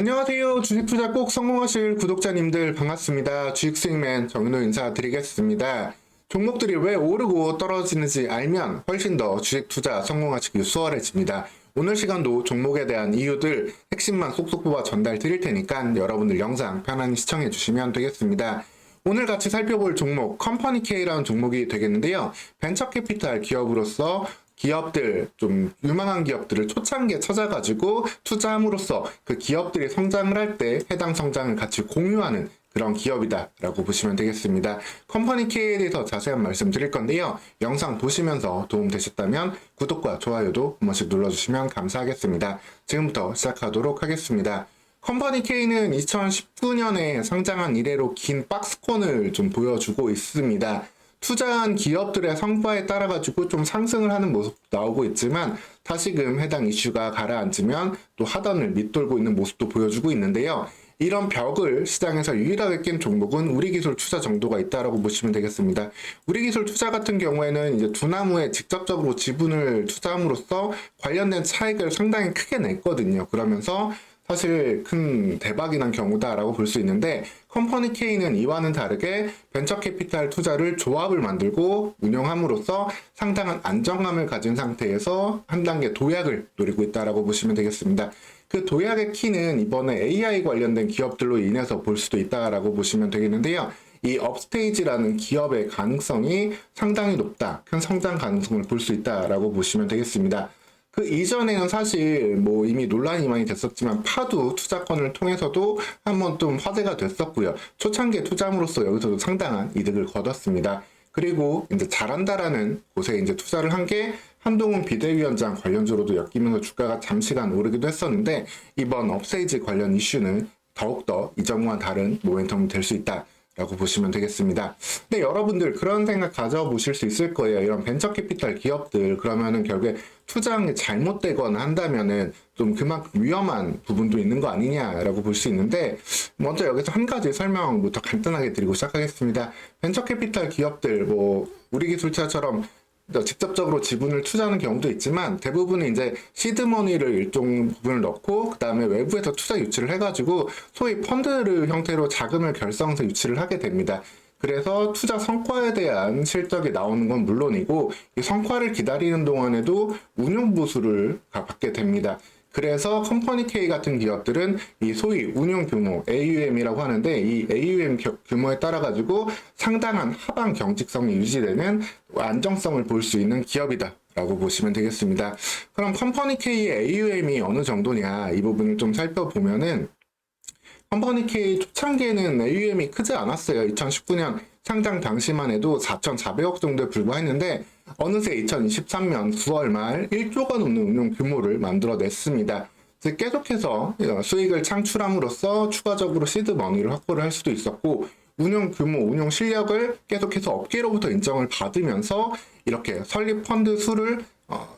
안녕하세요. 주식 투자 꼭 성공하실 구독자님들 반갑습니다. 주식수익맨 정윤호 인사드리겠습니다. 종목들이 왜 오르고 떨어지는지 알면 훨씬 더 주식 투자 성공하시기 수월해집니다. 오늘 시간도 종목에 대한 이유들 핵심만 쏙쏙 뽑아 전달 드릴 테니까 여러분들 영상 편안히 시청해 주시면 되겠습니다. 오늘 같이 살펴볼 종목 컴퍼니 K라는 종목이 되겠는데요. 벤처캐피탈 기업으로서 기업들, 좀 유망한 기업들을 초창기에 찾아가지고 투자함으로써 그 기업들이 성장을 할 때 해당 성장을 같이 공유하는 그런 기업이다라고 보시면 되겠습니다. 컴퍼니 K에 대해서 자세한 말씀 드릴 건데요. 영상 보시면서 도움 되셨다면 구독과 좋아요도 한 번씩 눌러주시면 감사하겠습니다. 지금부터 시작하도록 하겠습니다. 컴퍼니 K는 2019년에 상장한 이래로 긴 박스권을 좀 보여주고 있습니다. 투자한 기업들의 성과에 따라 가지고 좀 상승을 하는 모습도 나오고 있지만 다시금 해당 이슈가 가라앉으면 또 하단을 밑돌고 있는 모습도 보여주고 있는데요. 이런 벽을 시장에서 유일하게 깬 종목은 우리기술 투자 정도가 있다라고 보시면 되겠습니다. 우리기술 투자 같은 경우에는 이제 두나무에 직접적으로 지분을 투자함으로써 관련된 차익을 상당히 크게 냈거든요. 그러면서 사실 큰 대박이 난 경우다라고 볼 수 있는데 컴퍼니 K는 이와는 다르게 벤처캐피탈 투자를 조합을 만들고 운영함으로써 상당한 안정감을 가진 상태에서 한 단계 도약을 노리고 있다라고 보시면 되겠습니다. 그 도약의 키는 이번에 AI 관련된 기업들로 인해서 볼 수도 있다라고 보시면 되겠는데요. 이 업스테이지라는 기업의 가능성이 상당히 높다. 큰 성장 가능성을 볼 수 있다라고 보시면 되겠습니다. 그 이전에는 사실 뭐 이미 논란이 많이 됐었지만 파두 투자권을 통해서도 한번 좀 화제가 됐었고요. 초창기에 투자함으로써 여기서도 상당한 이득을 거뒀습니다. 그리고 이제 잘한다라는 곳에 이제 투자를 한 게 한동훈 비대위원장 관련주로도 엮이면서 주가가 잠시간 오르기도 했었는데 이번 업세이지 관련 이슈는 더욱더 이전과 다른 모멘텀이 될 수 있다. 라고 보시면 되겠습니다. 근데 여러분들 그런 생각 가져보실 수 있을 거예요. 이런 벤처캐피탈 기업들 그러면은 결국에 투자한 잘못되거나 한다면은 좀 그만큼 위험한 부분도 있는 거 아니냐라고 볼 수 있는데 먼저 여기서 한 가지 설명부터 간단하게 드리고 시작하겠습니다. 벤처캐피탈 기업들 뭐 우리기술차처럼 직접적으로 지분을 투자하는 경우도 있지만 대부분은 이제 시드머니를 일정 부분을 넣고 그 다음에 외부에서 투자 유치를 해가지고 소위 펀드 형태로 자금을 결성해서 유치를 하게 됩니다. 그래서 투자 성과에 대한 실적이 나오는 건 물론이고 이 성과를 기다리는 동안에도 운용 보수를 받게 됩니다. 그래서 컴퍼니 K 같은 기업들은 이 소위 운용 규모 AUM이라고 하는데 이 AUM 규모에 따라 가지고 상당한 하방 경직성이 유지되는 안정성을 볼 수 있는 기업이다 라고 보시면 되겠습니다. 그럼 컴퍼니 K의 AUM이 어느 정도냐 이 부분을 좀 살펴보면은 컴퍼니 K 초창기에는 AUM이 크지 않았어요. 2019년 상장 당시만 해도 4,400억 정도에 불과했는데 어느새 2023년 9월 말 1조가 넘는 운용 규모를 만들어냈습니다. 즉 계속해서 수익을 창출함으로써 추가적으로 시드 머니를 확보를 할 수도 있었고 운용 규모, 운용 실력을 계속해서 업계로부터 인정을 받으면서 이렇게 설립 펀드 수를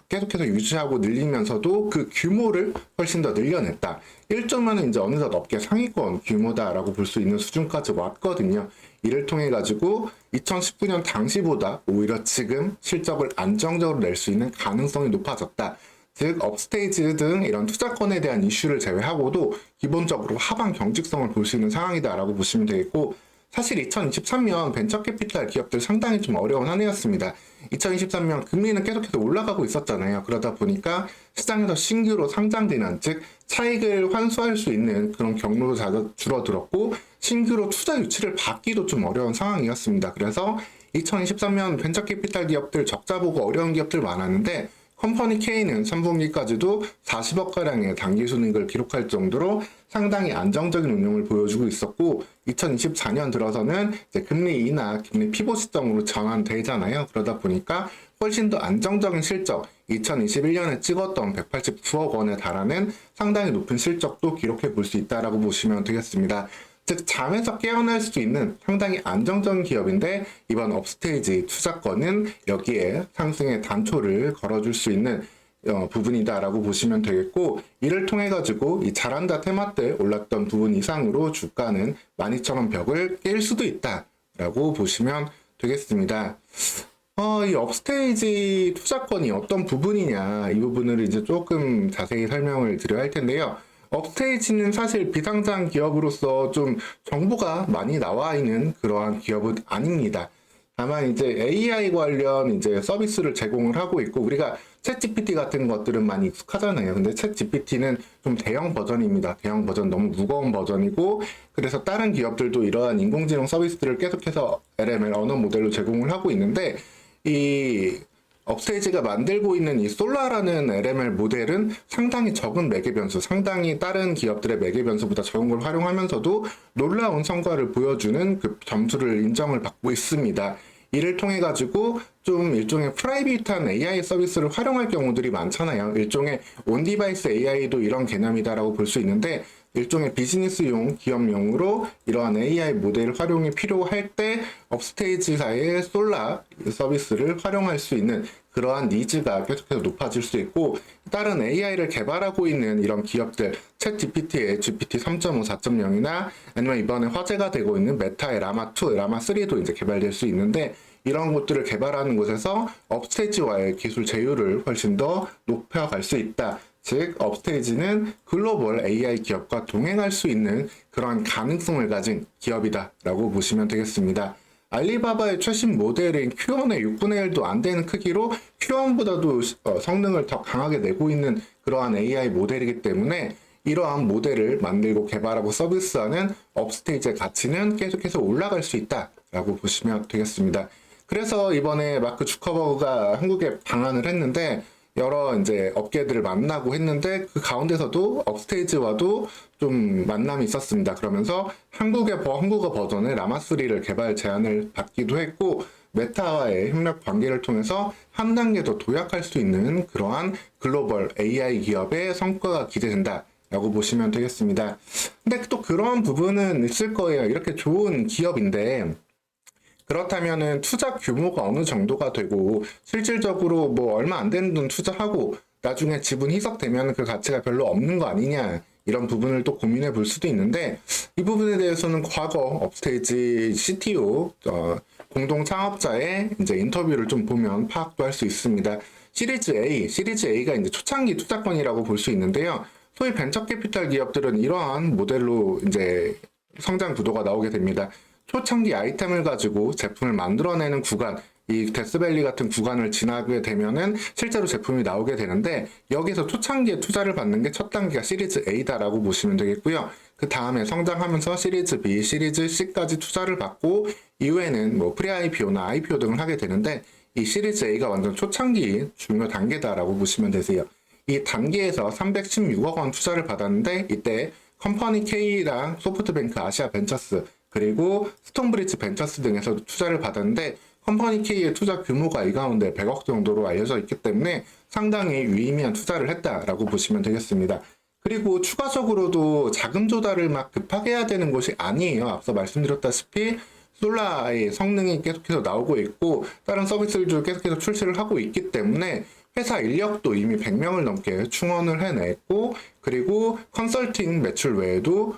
계속해서 유지하고 늘리면서도 그 규모를 훨씬 더 늘려냈다. 1조면은 이제 어느덧 업계 상위권 규모다라고 볼 수 있는 수준까지 왔거든요. 이를 통해 가지고 2019년 당시보다 오히려 지금 실적을 안정적으로 낼 수 있는 가능성이 높아졌다. 즉 업스테이지 등 이런 투자권에 대한 이슈를 제외하고도 기본적으로 하방 경직성을 볼 수 있는 상황이다라고 보시면 되겠고 사실 2023년 벤처캐피탈 기업들 상당히 좀 어려운 한 해였습니다. 2023년 금리는 계속해서 올라가고 있었잖아요. 그러다 보니까 시장에서 신규로 상장되는 즉 차익을 환수할 수 있는 그런 경로도 줄어들었고 신규로 투자 유치를 받기도 좀 어려운 상황이었습니다. 그래서 2023년 벤처캐피탈 기업들 적자 보고 어려운 기업들 많았는데 컴퍼니 K는 3분기까지도 40억가량의 당기순이익을 기록할 정도로 상당히 안정적인 운용을 보여주고 있었고 2024년 들어서는 이제 금리 인하, 금리 피봇 시점으로 전환되잖아요. 그러다 보니까 훨씬 더 안정적인 실적, 2021년에 찍었던 189억 원에 달하는 상당히 높은 실적도 기록해 볼 수 있다라고 보시면 되겠습니다. 즉 잠에서 깨어날 수 있는 상당히 안정적인 기업인데 이번 업스테이지 투자권은 여기에 상승의 단초를 걸어줄 수 있는 부분이다라고 보시면 되겠고 이를 통해 가지고 이 잘한다 테마 때 올랐던 부분 이상으로 주가는 12,000원 벽을 깰 수도 있다라고 보시면 되겠습니다. 이 업스테이지 투자권이 어떤 부분이냐 이 부분을 이제 조금 자세히 설명을 드려야 할 텐데요. 업스테이지는 사실 비상장 기업으로서 좀 정보가 많이 나와 있는 그러한 기업은 아닙니다. 다만 이제 AI 관련 이제 서비스를 제공을 하고 있고, 우리가 챗 GPT 같은 것들은 많이 익숙하잖아요. 근데 챗 GPT는 좀 대형 버전입니다. 대형 버전, 너무 무거운 버전이고, 그래서 다른 기업들도 이러한 인공지능 서비스들을 계속해서 LML 언어 모델로 제공을 하고 있는데, 이 업스테이지가 만들고 있는 이 솔라라는 LML 모델은 상당히 적은 매개 변수, 상당히 다른 기업들의 매개 변수보다 적은 걸 활용하면서도 놀라운 성과를 보여주는 그 점수를 인정을 받고 있습니다. 이를 통해 가지고 좀 일종의 프라이빗한 AI 서비스를 활용할 경우들이 많잖아요. 일종의 온디바이스 AI도 이런 개념이다라고 볼 수 있는데, 일종의 비즈니스용, 기업용으로 이러한 AI 모델 활용이 필요할 때 업스테이지사의 솔라 서비스를 활용할 수 있는 그러한 니즈가 계속해서 높아질 수 있고, 다른 AI를 개발하고 있는 이런 기업들, 챗 GPT의 GPT 3.5, 4.0이나 아니면 이번에 화제가 되고 있는 메타의 라마2, 라마3도 이제 개발될 수 있는데, 이런 것들을 개발하는 곳에서 업스테이지와의 기술 제휴를 훨씬 더 높여갈 수 있다. 즉, 업스테이지는 글로벌 AI 기업과 동행할 수 있는 그런 가능성을 가진 기업이다라고 보시면 되겠습니다. 알리바바의 최신 모델인 Q1의 6분의 1도 안 되는 크기로 Q1보다도 성능을 더 강하게 내고 있는 그러한 AI 모델이기 때문에, 이러한 모델을 만들고 개발하고 서비스하는 업스테이지의 가치는 계속해서 올라갈 수 있다라고 보시면 되겠습니다. 그래서 이번에 마크 주커버그가 한국에 방한을 했는데, 여러 이제 업계들을 만나고 했는데, 그 가운데서도 업스테이지와도 좀 만남이 있었습니다. 그러면서 한국어 버전의 라마3를 개발 제안을 받기도 했고, 메타와의 협력 관계를 통해서 한 단계 더 도약할 수 있는 그러한 글로벌 AI 기업의 성과가 기대된다 라고 보시면 되겠습니다. 근데 또 그러한 부분은 있을 거예요. 이렇게 좋은 기업인데, 그렇다면은 투자 규모가 어느 정도가 되고, 실질적으로 뭐 얼마 안 되는 돈 투자하고 나중에 지분 희석되면 그 가치가 별로 없는 거 아니냐, 이런 부분을 또 고민해 볼 수도 있는데, 이 부분에 대해서는 과거 업스테이지 CTO 공동 창업자의 이제 인터뷰를 좀 보면 파악도 할 수 있습니다. 시리즈 A가 이제 초창기 투자권이라고 볼 수 있는데요. 소위 벤처 캐피탈 기업들은 이러한 모델로 이제 성장 구도가 나오게 됩니다. 초창기 아이템을 가지고 제품을 만들어내는 구간, 이 데스밸리 같은 구간을 지나게 되면은 실제로 제품이 나오게 되는데, 여기서 초창기에 투자를 받는 게 첫 단계가 시리즈 A다라고 보시면 되겠고요. 그 다음에 성장하면서 시리즈 B, 시리즈 C까지 투자를 받고, 이후에는 뭐 프리-IPO나 IPO 등을 하게 되는데, 이 시리즈 A가 완전 초창기 중요 단계다라고 보시면 되세요. 이 단계에서 316억 원 투자를 받았는데, 이때 컴퍼니 K랑 소프트뱅크 아시아 벤처스, 그리고 스톤브리지 벤처스 등에서 투자를 받았는데, 컴퍼니 K의 투자 규모가 이 가운데 100억 정도로 알려져 있기 때문에 상당히 유의미한 투자를 했다라고 보시면 되겠습니다. 그리고 추가적으로도 자금 조달을 막 급하게 해야 되는 것이 아니에요. 앞서 말씀드렸다시피 솔라의 성능이 계속해서 나오고 있고, 다른 서비스들도 계속해서 출시를 하고 있기 때문에 회사 인력도 이미 100명을 넘게 충원을 해냈고, 그리고 컨설팅 매출 외에도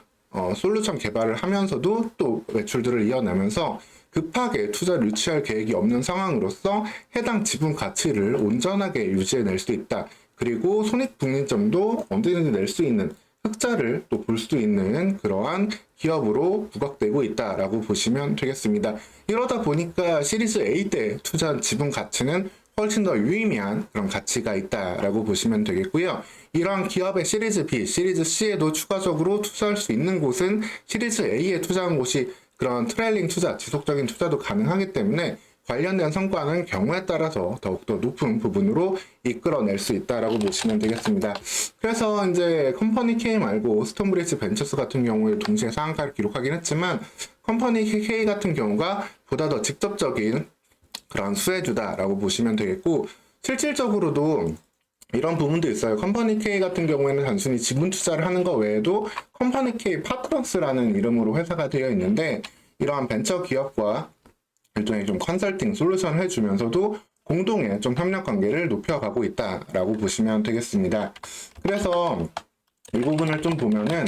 솔루션 개발을 하면서도 또 매출들을 이어내면서 급하게 투자를 유치할 계획이 없는 상황으로서 해당 지분 가치를 온전하게 유지해낼 수 있다. 그리고 손익분기점도 언제든지 낼 수 있는 흑자를 또 볼 수 있는 그러한 기업으로 부각되고 있다라고 보시면 되겠습니다. 이러다 보니까 시리즈 A 때 투자한 지분 가치는 훨씬 더 유의미한 그런 가치가 있다라고 보시면 되겠고요. 이러한 기업의 시리즈 B, 시리즈 C에도 추가적으로 투자할 수 있는 곳은 시리즈 A에 투자한 곳이 그런 트레일링 투자, 지속적인 투자도 가능하기 때문에 관련된 성과는 경우에 따라서 더욱더 높은 부분으로 이끌어낼 수 있다라고 보시면 되겠습니다. 그래서 이제 컴퍼니 K 말고 스톤브리지 벤처스 같은 경우에 동시에 상한가를 기록하긴 했지만, 컴퍼니 K 같은 경우가 보다 더 직접적인 그런 수혜주다라고 보시면 되겠고, 실질적으로도 이런 부분도 있어요. 컴퍼니 K 같은 경우에는 단순히 지분 투자를 하는 것 외에도 컴퍼니 K 파트너스라는 이름으로 회사가 되어 있는데, 이러한 벤처 기업과 일종의 좀 컨설팅 솔루션을 해주면서도 공동의 좀 협력 관계를 높여가고 있다라고 보시면 되겠습니다. 그래서 이 부분을 좀 보면은,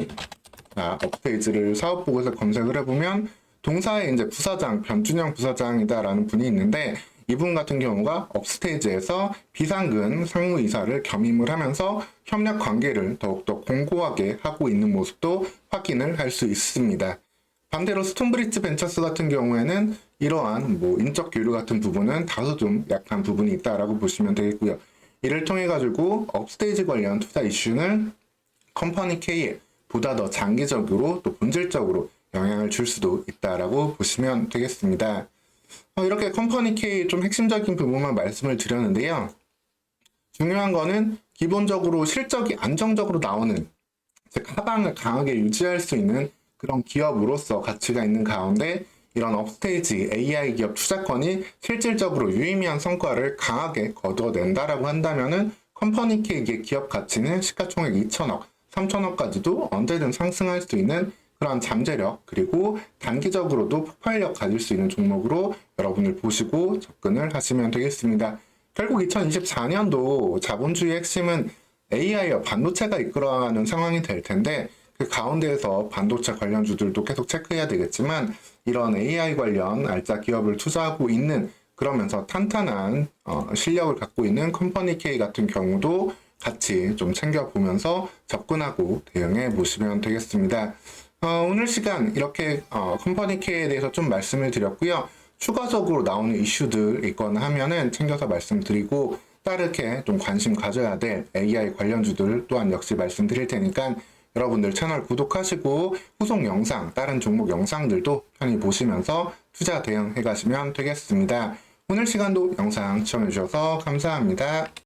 업페이지를 사업보고서 검색을 해보면 동사의 이제 부사장, 변준영 부사장이다라는 분이 있는데, 이분 같은 경우가 업스테이지에서 비상근 상무이사를 겸임을 하면서 협력 관계를 더욱더 공고하게 하고 있는 모습도 확인을 할 수 있습니다. 반대로 스톤브리지 벤처스 같은 경우에는 이러한 인적 교류 같은 부분은 다소 좀 약한 부분이 있다라고 보시면 되겠고요. 이를 통해 가지고 업스테이지 관련 투자 이슈는 컴퍼니 K에 보다 더 장기적으로 또 본질적으로 영향을 줄 수도 있다라고 보시면 되겠습니다. 이렇게 컴퍼니 K 좀 핵심적인 부분만 말씀을 드렸는데요. 중요한 거는 기본적으로 실적이 안정적으로 나오는, 즉 하방을 강하게 유지할 수 있는 그런 기업으로서 가치가 있는 가운데 이런 업스테이지 AI 기업 투자권이 실질적으로 유의미한 성과를 강하게 거둬낸다라고 한다면은 컴퍼니 K의 기업 가치는 시가총액 2천억, 3천억까지도 언제든 상승할 수 있는 그런 잠재력, 그리고 단기적으로도 폭발력 가질 수 있는 종목으로 여러분을 보시고 접근을 하시면 되겠습니다. 결국 2024년도 자본주의 핵심은 AI와 반도체가 이끌어가는 상황이 될 텐데 그 가운데에서 반도체 관련주들도 계속 체크해야 되겠지만 이런 AI 관련 알짜 기업을 투자하고 있는, 그러면서 탄탄한 실력을 갖고 있는 컴퍼니 K 같은 경우도 같이 좀 챙겨보면서 접근하고 대응해 보시면 되겠습니다. 오늘 시간 이렇게 컴퍼니 K에 대해서 좀 말씀을 드렸고요. 추가적으로 나오는 이슈들 있거나 하면은 챙겨서 말씀드리고, 따르게 좀 관심 가져야 될 AI 관련주들 또한 역시 말씀드릴 테니까 여러분들 채널 구독하시고 후속 영상, 다른 종목 영상들도 편히 보시면서 투자 대응해 가시면 되겠습니다. 오늘 시간도 영상 시청해 주셔서 감사합니다.